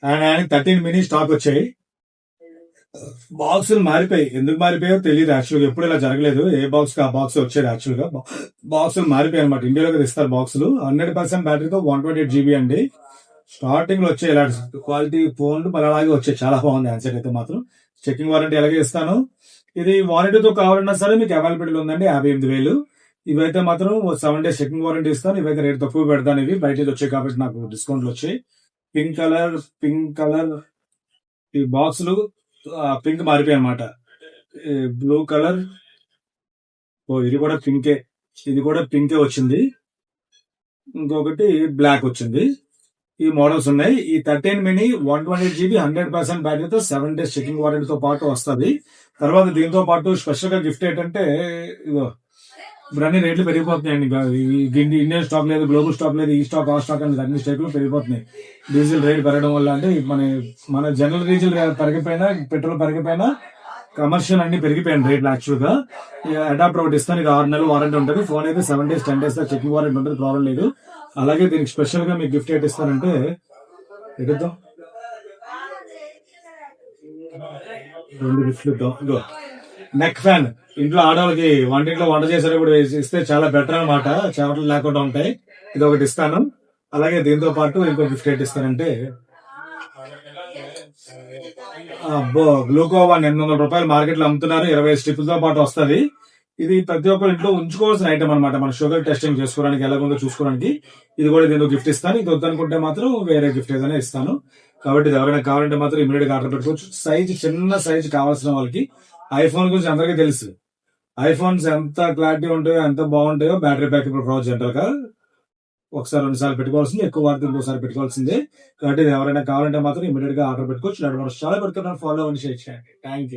And ఆయనకి 13 mini stock వచ్చాయి. బాక్సులు మారిపోయి ఎందుకు మారిపోయాయో తెలియదు యాక్చువల్గా, ఎప్పుడు ఇలా జరగలేదు. ఏ బాక్స్ కి ఆ బాక్స్ వచ్చేది యాక్చువల్ గా. బాక్సులు మారిపోయాయి అనమాట. ఇండియాలో ఇస్తారు బాక్సులు. 100% బ్యాటరీతో 128 GB అండి. స్టార్టింగ్ లో వచ్చే ఇలాంటి క్వాలిటీ ఫోన్లు మరి అలాగే వచ్చాయి. చాలా బాగుంది హ్యాండ్సెట్ అయితే మాత్రం. చెకింగ్ వారంటీ ఎలాగే ఇస్తాను. ఇది వారంటీతో కావాలన్నా సరే మీకు అవైలబిలిటీ ఉందండి. 58,000. ఇవైతే మాత్రం 7 days చెకింగ్ వారంటీ ఇస్తాను. ఇవైతే రేట్ తక్కువ పెడతాను. ఇవి బయట వచ్చాయి కాబట్టి నాకు డిస్కౌంట్లు వచ్చాయి. పింక్ కలర్ ఈ బాక్సులు పింక్ మారిపోయాయి అనమాట. బ్లూ కలర్, ఇది కూడా పింకే. ఇది కూడా పింకే వచ్చింది. ఇంకొకటి బ్లాక్ వచ్చింది. ఈ మోడల్స్ ఉన్నాయి. ఈ 13 మినీ 128 GB 100% బ్యాటరీతో 7 days చెకింగ్ వారంటీతో పాటు వస్తుంది. తర్వాత దీంతో పాటు స్పెషల్ గా గిఫ్ట్ ఏంటంటే ఇదో, ఇప్పుడు అన్ని రేట్లు పెరిగిపోతున్నాయండి. ఇండియన్ స్టాక్ లేదు, గ్లోబల్ స్టాక్ లేదు, ఈ స్టాక్ ఆ స్టాక్ అనేది అన్ని స్టేట్లు పెరిగిపోతున్నాయి. డీజిల్ రేట్ పెరగడం వల్ల అంటే మన జనరల్ డీజిల్ పెరిగిపోయినా, పెట్రోల్ పెరిగిపోయినా కమర్షియల్ అన్ని పెరిగిపోయాయి రేట్లు యాక్చువల్ గా. అడాప్టర్ ఒకటి ఇస్తాను. ఇది 6 నెలలు వారంటీ ఉంటుంది. ఫోన్ అయితే 7 days 10 days దాకా చెకింగ్ వారంటీ ఉంటుంది. ప్రాబ్లం లేదు. అలాగే దీనికి స్పెషల్ గా మీకు గిఫ్ట్ ఏంటి ఇస్తానంటే ఎదుద్దాం, 2 గిఫ్ట్లు ఇద్దాం. ఇగో నెక్ ఫ్యాన్. ఇంట్లో ఆడవాళ్ళకి వంటింట్లో వంట చేసేటప్పుడు ఇస్తే చాలా బెటర్ అనమాట. చెమటలు లేకుండా ఉంటాయి. ఇది ఒకటి ఇస్తాను. అలాగే దీంతో పాటు ఇంకో గిఫ్ట్ ఏంటి ఇస్తానంటే అబ్బో, గ్లూకోవా 800 రూపాయలు మార్కెట్ లో అమ్ముతున్నారు. 20 స్ట్రిప్లతో పాటు వస్తుంది. ఇది ప్రతి ఒక్కరు ఇంట్లో ఉంచుకోవాల్సిన ఐటమ్ అనమాట. మన షుగర్ టెస్టింగ్ చేసుకోవడానికి ఎలాగుందో చూసుకోవడానికి. ఇది కూడా దీనిలో గిఫ్ట్ ఇస్తాను. ఇది వద్దనుకుంటే మాత్రం వేరే గిఫ్ట్ ఏదైనా ఇస్తాను. కాబట్టి ఇది ఎవరైనా కావాలంటే మాత్రం ఇమీడియట్ గా ఆర్డర్ పెట్టుకోవచ్చు. సైజ్ చిన్న సైజ్ కావాల్సిన వాళ్ళకి. ఐఫోన్ గురించి అందరికీ తెలుసు. ఐఫోన్స్ ఎంత క్లారిటీ ఉంటాయో, ఎంత బాగుంటాయో, బ్యాటరీ బ్యాకప్ రావు జనరల్ గా. ఒకసారి 2 సార్లు పెట్టుకోవాల్సింది, ఎక్కువ వాడితే ఇంకోసారి పెట్టుకోవాల్సిందే. కాబట్టి ఇది ఎవరైనా కావాలంటే మాత్రం ఇమీడియట్ గా ఆర్డర్ పెట్టుకోవచ్చు. చాలా పెట్టుకున్నాను. ఫాలో అవ్వండి, షేర్ చేయండి. Thank you.